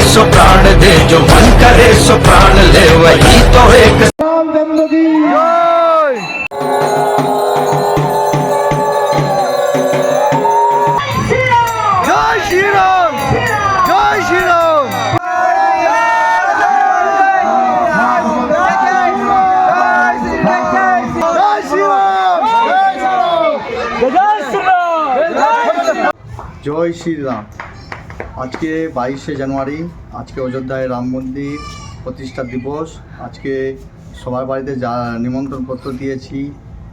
सो प्राण दे, जो मन करे सो प्राण ले, वही तो एक জয় শ্রীরাম। আজকে 22শে জানুয়ারি, আজকে অযোধ্যায় রাম মন্দির প্রতিষ্ঠা দিবস। আজকে সবার বাড়িতে যা নিমন্ত্রণপত্র দিয়েছি,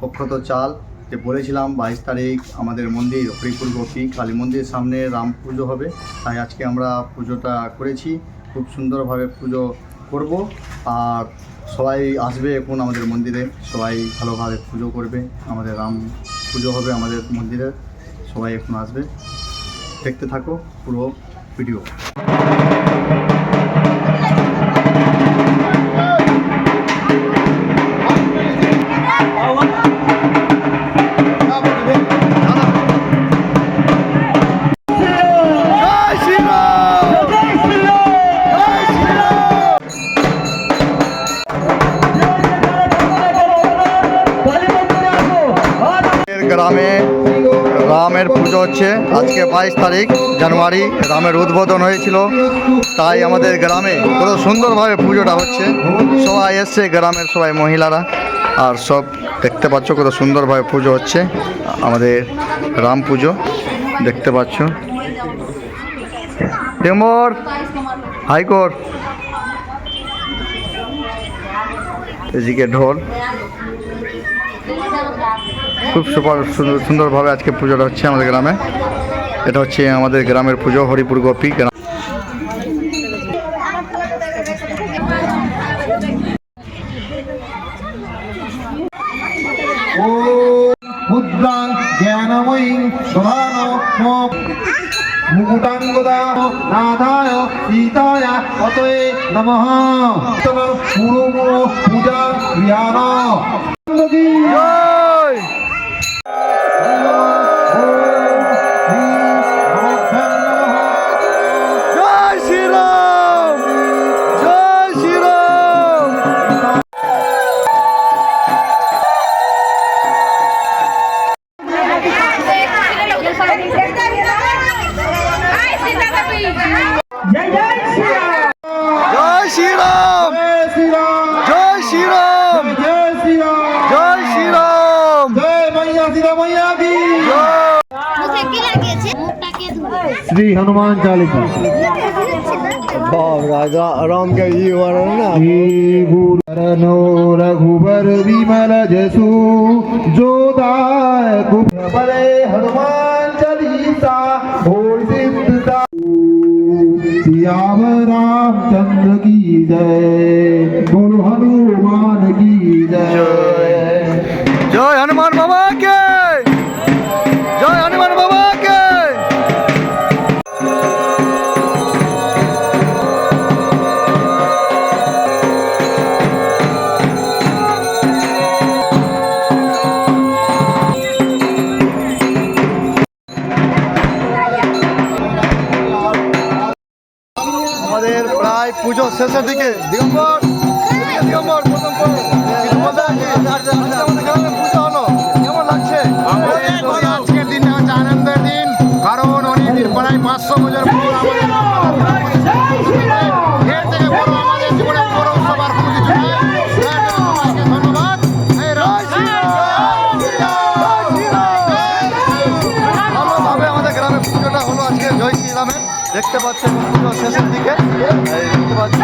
অক্ষত চাল, যে বলেছিলাম 22 তারিখ আমাদের মন্দির হরিপুর গোপী কালী মন্দিরের সামনে রাম পুজো হবে, তাই আজকে আমরা পুজোটা করেছি। খুব সুন্দরভাবে পুজো করব, আর সবাই আসবে এখন আমাদের মন্দিরে, সবাই ভালোভাবে পুজো করবে। আমাদের রাম পুজো হবে আমাদের মন্দিরে, সবাই এখন আসবে। দেখতে থাকো পুরো ভিডিও। গ্রামে রামের পুজো হচ্ছে আজকে 22 তারিখ জানুয়ারি। রামের উদ্বোধন হয়েছিল, তাই আমাদের গ্রামে কত সুন্দরভাবে পুজোটা হচ্ছে। সবাই এসছে, গ্রামের সবাই মহিলারা, আর সব দেখতে পাচ্ছ কত সুন্দরভাবে পুজো হচ্ছে। আমাদের রাম পুজো দেখতে পাচ্ছ। তেমর হাইকোর, এদিকে ঢোল। খুব সুন্দরভাবে আজকে পুজোটা হচ্ছে আমাদের গ্রামে। এটা হচ্ছে আমাদের গ্রামের পুজো, হরিপুর গোপী গ্রাম। মুকুটাঙ্গদা নাথায় সীতায় অতয়ে নমঃ। পুরো পূজা ক্রিয়ান श्री हनुमान चालीसा। राजा राम के नो रघुबर विमल जसु जोदाय बड़े हनुमान चालीसा और सिद्धता। सियावर रामचंद्र की जय, बोलो हनुमान की जय। जय हनुमान बाबा के, जय हनुमान बाबा के। আমাদের প্রায় পুজো শেষের দিকে। দিগম্বর দিগম্বর পুজো হলো, কেমন লাগছে? আজকের দিনটা হচ্ছে আনন্দের দিন, কারণ অনেকদিন প্রায় 500 বছর পর এর থেকে বড় আমাদের জীবনে বড় উৎসব আর কোনো কিছু নেই। সবাইকে ধন্যবাদ। ভালোভাবে আমাদের গ্রামে পুজোটা হলো আজকে জয় শ্রীরামের। দেখতে পাচ্ছেন পুজো শেষের দিকে, দেখতে পাচ্ছেন।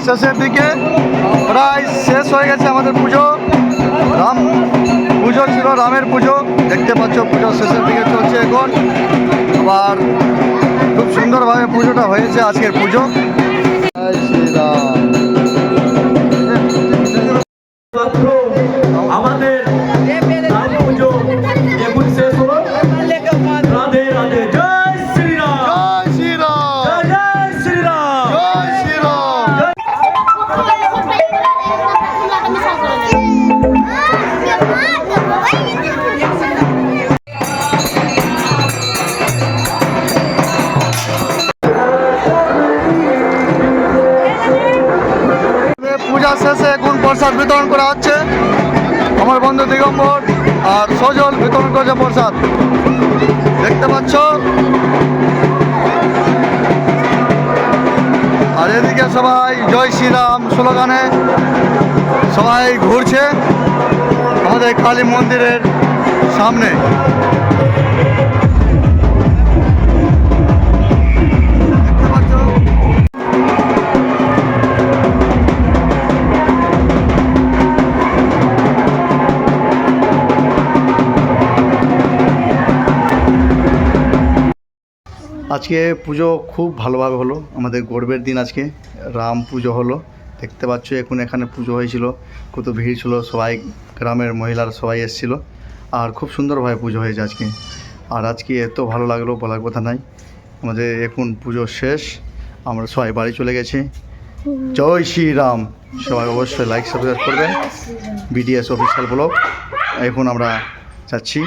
শেষের দিকে, প্রায় শেষ হয়ে গেছে আমাদের পুজো। রাম পুজো ছিল, রামের পুজো, দেখতে পাচ্ছ পুজো শেষের দিকে চলছে এখন। আবার খুব সুন্দরভাবে পুজোটা হয়েছে আজকের পুজো। জয় শ্রীরাম। আমাদের রাম পুজো এখন শেষ হলো। রাধে রাধে, জয় শ্রীরাম, জয় শ্রীরাম, জয় শ্রীরাম। জয় শ্রীরাম। পূজা শেষে এখন প্রসাদ বিতরণ করা হচ্ছে। আমার বন্ধু দিগম্বর আর সজল বিতরণ করছে প্রসাদ, দেখতে পাচ্ছ। আর এদিকে সবাই জয় শ্রীরাম স্লোগানে সবাই ঘুরছে আমাদের কালী মন্দিরের সামনে। দেখতে পাচ্ছ। আজকে পুজো খুব ভালোভাবে হলো, আমাদের গর্বের দিন আজকে। রাম পুজো হলো, দেখতে পাচ্ছ এখন এখানে পুজো হয়েছিল, কত ভিড় ছিল, সবাই গ্রামের মহিলারা সবাই এসেছিল। আর খুব সুন্দরভাবে পুজো হয়েছে আজকে। আর আজকে এত ভালো লাগলো বলার কথা নাই। আমাদের এখন পুজো শেষ, আমরা সবাই বাড়ি চলে গেছি। জয় শ্রীরাম। সবাই অবশ্যই লাইক সাবস্ক্রাইব করবেন। BDS official blog. এখন আমরা যাচ্ছি।